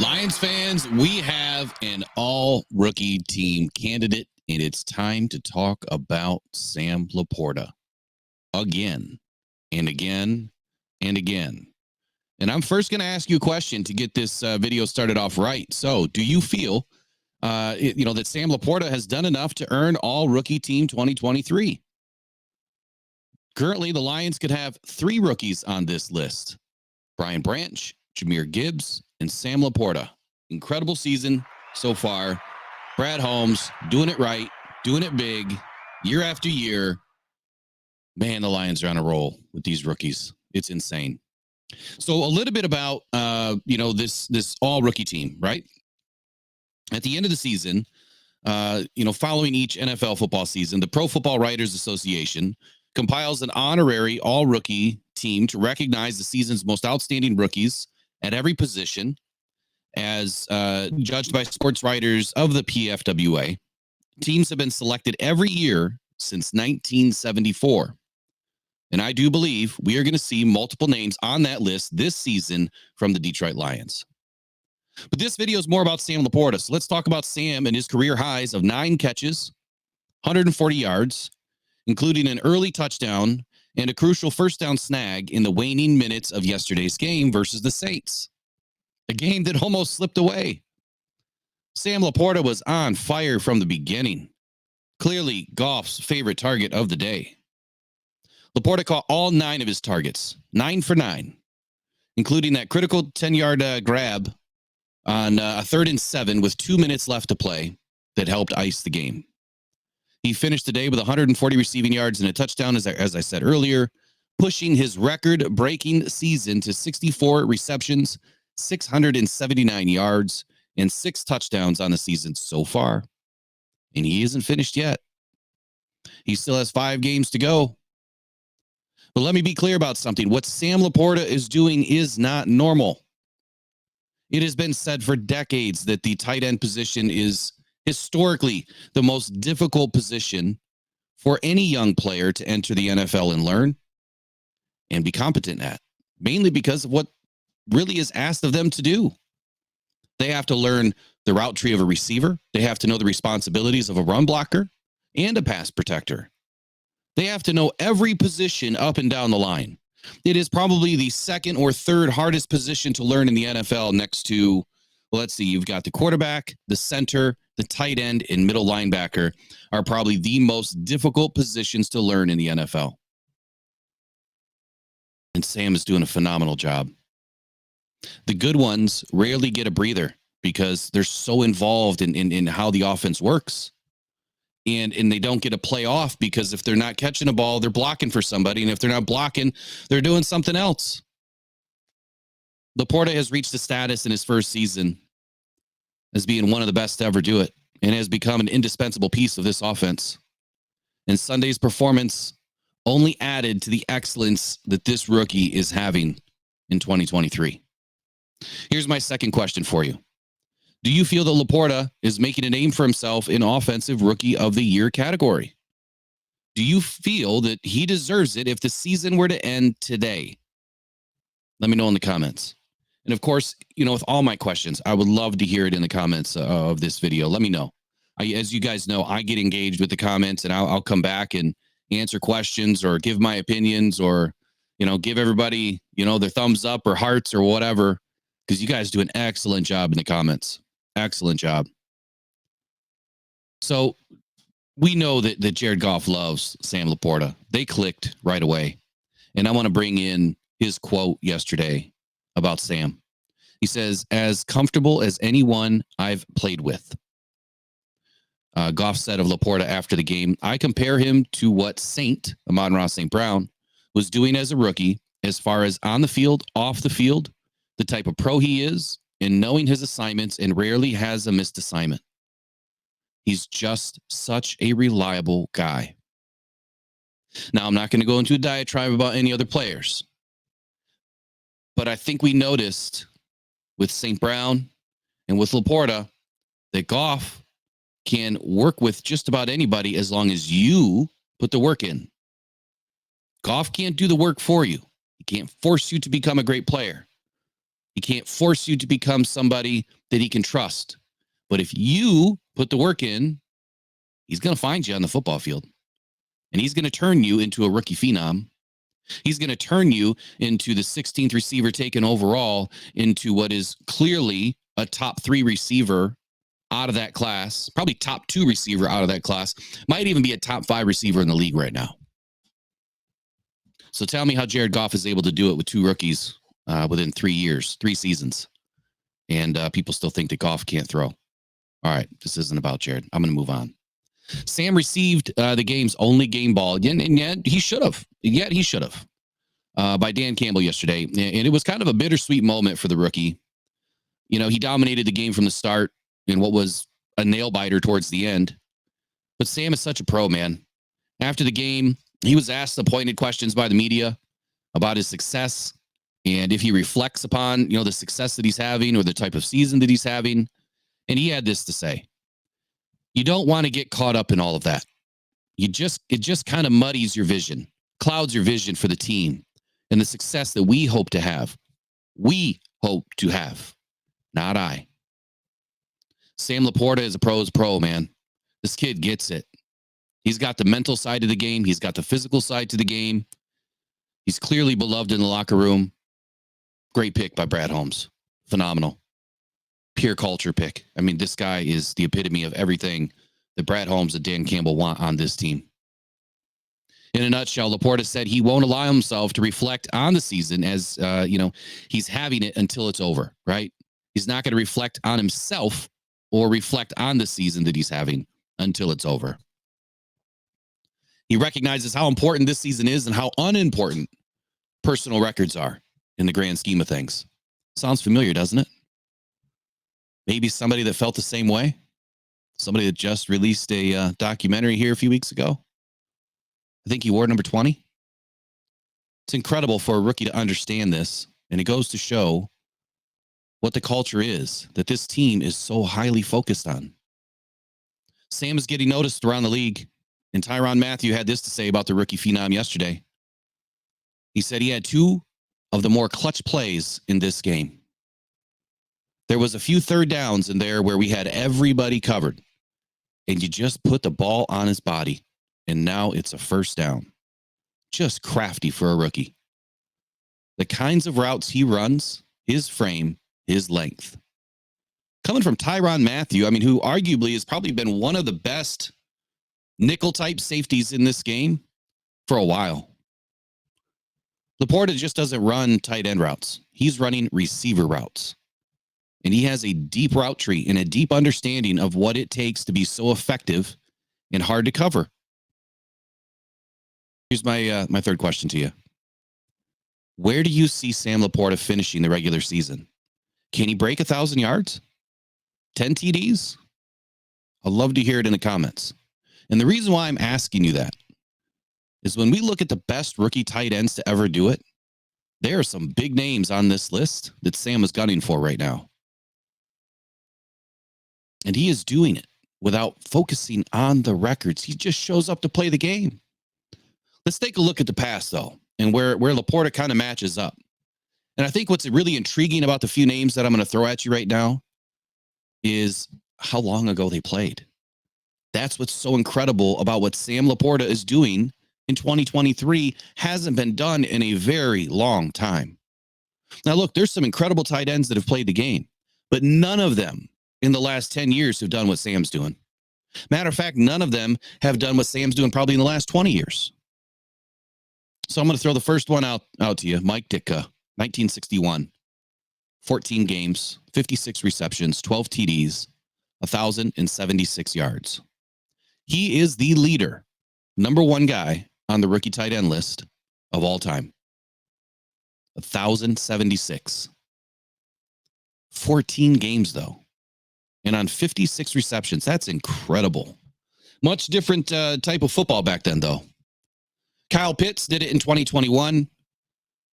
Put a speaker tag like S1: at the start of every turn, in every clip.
S1: Lions fans, we have an all-rookie team candidate, and it's time to talk about Sam LaPorta again and again and again. And I'm first going to ask you a question to get this video started off right. So, do you feel, that Sam LaPorta has done enough to earn all-rookie team 2023? Currently, the Lions could have 3 rookies on this list: Brian Branch, Jahmyr Gibbs, and Sam LaPorta. Incredible season so far. Brad Holmes doing it right, doing it big, year after year. Man, the Lions are on a roll with these rookies. It's insane. So a little bit about this all rookie team, right? At the end of the season, following each NFL football season, the Pro Football Writers Association compiles an honorary all rookie team to recognize the season's most outstanding rookies at every position, as judged by sports writers of the PFWA. Teams have been selected every year since 1974. And I do believe we are going to see multiple names on that list this season from the Detroit Lions. But this video is more about Sam LaPorta. So let's talk about Sam and his career highs of 9 catches, 140 yards, including an early touchdown and a crucial first down snag in the waning minutes of yesterday's game versus the Saints, a game that almost slipped away. Sam LaPorta was on fire from the beginning, clearly Goff's favorite target of the day. LaPorta caught all 9 of his targets, 9 for 9, including that critical 10-yard grab on a 3rd and 7 with 2 minutes left to play that helped ice the game. He finished the day with 140 receiving yards and a touchdown, as I said earlier, pushing his record-breaking season to 64 receptions, 679 yards, and 6 touchdowns on the season so far. And he isn't finished yet. He still has 5 games to go. But let me be clear about something. What Sam LaPorta is doing is not normal. It has been said for decades that the tight end position is historically the most difficult position for any young player to enter the NFL and learn and be competent at, mainly because of what really is asked of them to do. They have to learn the route tree of a receiver. They have to know the responsibilities of a run blocker and a pass protector. They have to know every position up and down the line. It is probably the 2nd or 3rd hardest position to learn in the NFL next to, well, let's see, you've got the quarterback, the center, the tight end, and middle linebacker are probably the most difficult positions to learn in the NFL. And Sam is doing a phenomenal job. The good ones rarely get a breather because they're so involved in how the offense works. And they don't get a play off because if they're not catching a ball, they're blocking for somebody. And if they're not blocking, they're doing something else. LaPorta has reached a status in his first season as being one of the best to ever do it and has become an indispensable piece of this offense. And Sunday's performance only added to the excellence that this rookie is having in 2023. Here's my second question for you. Do you feel that LaPorta is making a name for himself in offensive rookie of the year category? Do you feel that he deserves it if the season were to end today? Let me know in the comments. And of course, with all my questions, I would love to hear it in the comments of this video. Let me know. As you guys know, I get engaged with the comments and I'll come back and answer questions or give my opinions or, give everybody, their thumbs up or hearts or whatever, because you guys do an excellent job in the comments. Excellent job. So we know that Jared Goff loves Sam LaPorta. They clicked right away. And I want to bring in his quote yesterday about Sam. He says, "As comfortable as anyone I've played with." Goff said of LaPorta after the game, "I compare him to what Amon-Ra St. Brown, was doing as a rookie, as far as on the field, off the field, the type of pro he is, and knowing his assignments and rarely has a missed assignment. He's just such a reliable guy." Now, I'm not going to go into a diatribe about any other players, but I think we noticed with St. Brown and with LaPorta that Goff can work with just about anybody as long as you put the work in. Goff can't do the work for you. He can't force you to become a great player. He can't force you to become somebody that he can trust. But if you put the work in, he's going to find you on the football field. And he's going to turn you into a rookie phenom. He's going to turn you into the 16th receiver taken overall into what is clearly a top 3 receiver out of that class, probably top 2 receiver out of that class, might even be a top 5 receiver in the league right now. So tell me how Jared Goff is able to do it with 2 rookies within 3 years, 3 seasons. And people still think that Goff can't throw. All right, this isn't about Jared. I'm going to move on. Sam received the game's only game ball, and yet he should have. By Dan Campbell yesterday. And it was kind of a bittersweet moment for the rookie. You know, he dominated the game from the start in what was a nail biter towards the end. But Sam is such a pro, man. After the game, he was asked the pointed questions by the media about his success and if he reflects upon, the success that he's having or the type of season that he's having. And he had this to say: you don't want to get caught up in all of that. It just kind of muddies your vision, clouds your vision for the team and the success that we hope to have. We hope to have, not I. Sam LaPorta is a pro's pro, man. This kid gets it. He's got the mental side of the game. He's got the physical side to the game. He's clearly beloved in the locker room. Great pick by Brad Holmes. Phenomenal. Pure culture pick. I mean, this guy is the epitome of everything that Brad Holmes and Dan Campbell want on this team. In a nutshell, LaPorta said he won't allow himself to reflect on the season as, he's having it until it's over, right? He's not going to reflect on himself or reflect on the season that he's having until it's over. He recognizes how important this season is and how unimportant personal records are in the grand scheme of things. Sounds familiar, doesn't it? Maybe somebody that felt the same way. Somebody that just released a documentary here a few weeks ago. I think he wore number 20. It's incredible for a rookie to understand this, and it goes to show what the culture is that this team is so highly focused on. Sam is getting noticed around the league, and Tyrann Mathieu had this to say about the rookie phenom yesterday. He said he had 2 of the more clutch plays in this game. There was a few third downs in there where we had everybody covered, and you just put the ball on his body, and now it's a first down. Just crafty for a rookie. The kinds of routes he runs, his frame, his length. Coming from Tyrann Mathieu, who arguably has probably been one of the best nickel-type safeties in this game for a while. LaPorta just doesn't run tight end routes. He's running receiver routes. And he has a deep route tree and a deep understanding of what it takes to be so effective and hard to cover. Here's my third question to you. Where do you see Sam LaPorta finishing the regular season? Can he break 1,000 yards? 10 TDs? I'd love to hear it in the comments. And the reason why I'm asking you that is when we look at the best rookie tight ends to ever do it, there are some big names on this list that Sam is gunning for right now. And he is doing it without focusing on the records. He just shows up to play the game. Let's take a look at the past, though, and where LaPorta kind of matches up. And I think what's really intriguing about the few names that I'm going to throw at you right now is how long ago they played. That's what's so incredible about what Sam LaPorta is doing in 2023. Hasn't been done in a very long time. Now, look, there's some incredible tight ends that have played the game, but none of them in the last 10 years have done what Sam's doing. Matter of fact, none of them have done what Sam's doing probably in the last 20 years. So I'm going to throw the first one out to you. Mike Ditka, 1961, 14 games, 56 receptions, 12 TDs, 1,076 yards. He is the leader, number 1 guy on the rookie tight end list of all time. 1,076. 14 games, though. And on 56 receptions. That's incredible. Much different type of football back then, though. Kyle Pitts did it in 2021.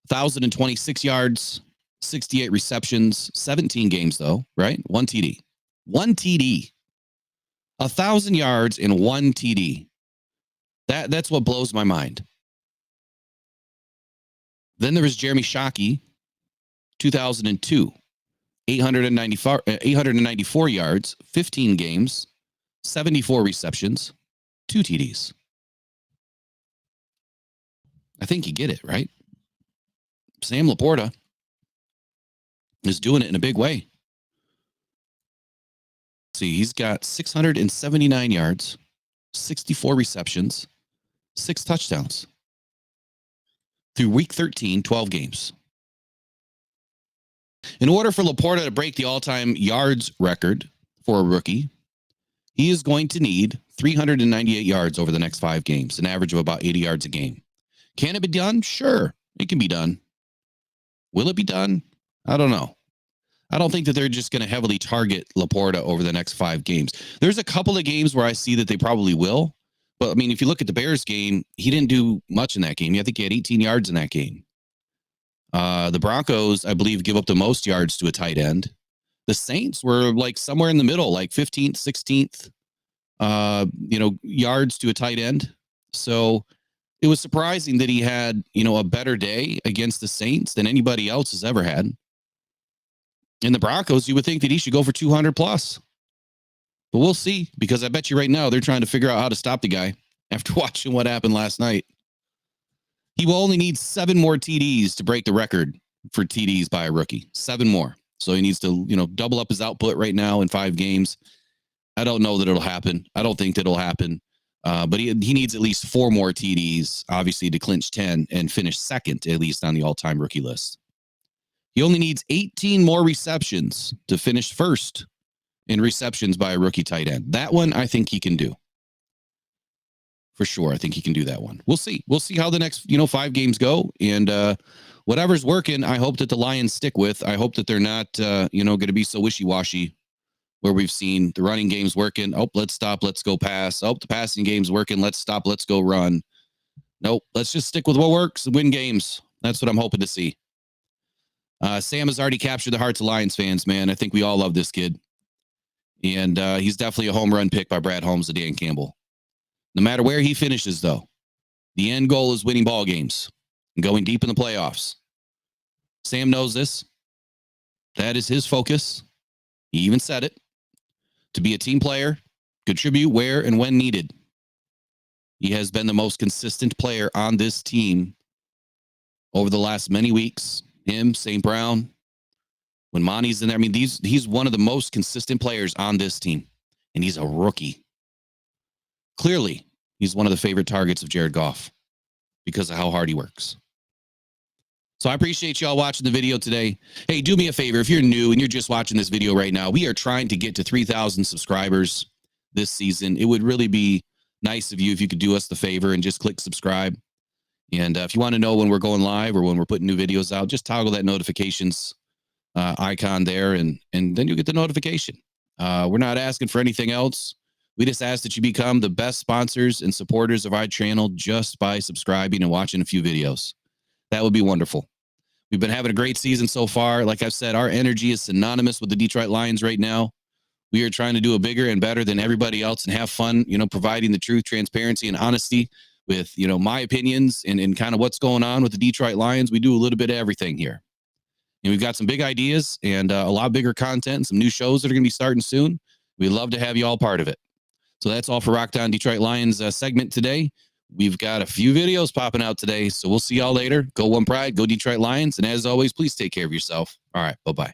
S1: 1,026 yards, 68 receptions, 17 games, though, right? 1 TD. 1 TD. 1,000 yards and 1 TD. That's what blows my mind. Then there was Jeremy Shockey, 2002. 894 yards, 15 games, 74 receptions, 2 TDs. I think you get it, right? Sam LaPorta is doing it in a big way. See, he's got 679 yards, 64 receptions, 6 touchdowns through week 13, 12 games. In order for LaPorta to break the all-time yards record for a rookie, he is going to need 398 yards over the next 5 games, an average of about 80 yards a game. Can it be done? Sure, it can be done. Will it be done? I don't know. I don't think that they're just going to heavily target LaPorta over the next 5 games. There's a couple of games where I see that they probably will. But, I mean, if you look at the Bears game, he didn't do much in that game. I think he had 18 yards in that game. The Broncos, I believe, give up the most yards to a tight end. The Saints were like somewhere in the middle, like 15th, 16th, yards to a tight end. So it was surprising that he had, a better day against the Saints than anybody else has ever had. In the Broncos, you would think that he should go for 200 plus. But we'll see, because I bet you right now they're trying to figure out how to stop the guy after watching what happened last night. He will only need 7 more TDs to break the record for TDs by a rookie. 7 more. So he needs to, double up his output right now in 5 games. I don't know that it'll happen. I don't think that it'll happen. But he needs at least 4 more TDs, obviously, to clinch 10 and finish second, at least on the all-time rookie list. He only needs 18 more receptions to finish first in receptions by a rookie tight end. That one, I think he can do. For sure, I think he can do that one. We'll see. We'll see how the next, 5 games go. And whatever's working, I hope that the Lions stick with. I hope that they're not, going to be so wishy-washy, where we've seen the running game's working. Oh, let's stop. Let's go pass. Oh, the passing game's working. Let's stop. Let's go run. Nope. Let's just stick with what works and win games. That's what I'm hoping to see. Sam has already captured the hearts of Lions fans, man. I think we all love this kid. And he's definitely a home run pick by Brad Holmes and Dan Campbell. No matter where he finishes, though, the end goal is winning ball games and going deep in the playoffs. Sam knows this. That is his focus. He even said it. To be a team player, contribute where and when needed. He has been the most consistent player on this team over the last many weeks. Him, St. Brown, when Monty's in there. I mean, he's one of the most consistent players on this team, and he's a rookie. Clearly, he's one of the favorite targets of Jared Goff because of how hard he works. So I appreciate y'all watching the video today. Hey, do me a favor. If you're new and you're just watching this video right now, we are trying to get to 3,000 subscribers this season. It would really be nice of you if you could do us the favor and just click subscribe. And if you want to know when we're going live or when we're putting new videos out, just toggle that notifications icon there, and then you'll get the notification. We're not asking for anything else. We just ask that you become the best sponsors and supporters of our channel just by subscribing and watching a few videos. That would be wonderful. We've been having a great season so far. Like I've said, our energy is synonymous with the Detroit Lions right now. We are trying to do it bigger and better than everybody else and have fun, providing the truth, transparency, and honesty with, my opinions and kind of what's going on with the Detroit Lions. We do a little bit of everything here. And we've got some big ideas and a lot bigger content and some new shows that are going to be starting soon. We'd love to have you all part of it. So that's all for Rock Down Detroit Lions segment today. We've got a few videos popping out today. So we'll see y'all later. Go One Pride, go Detroit Lions. And as always, please take care of yourself. All right, bye-bye.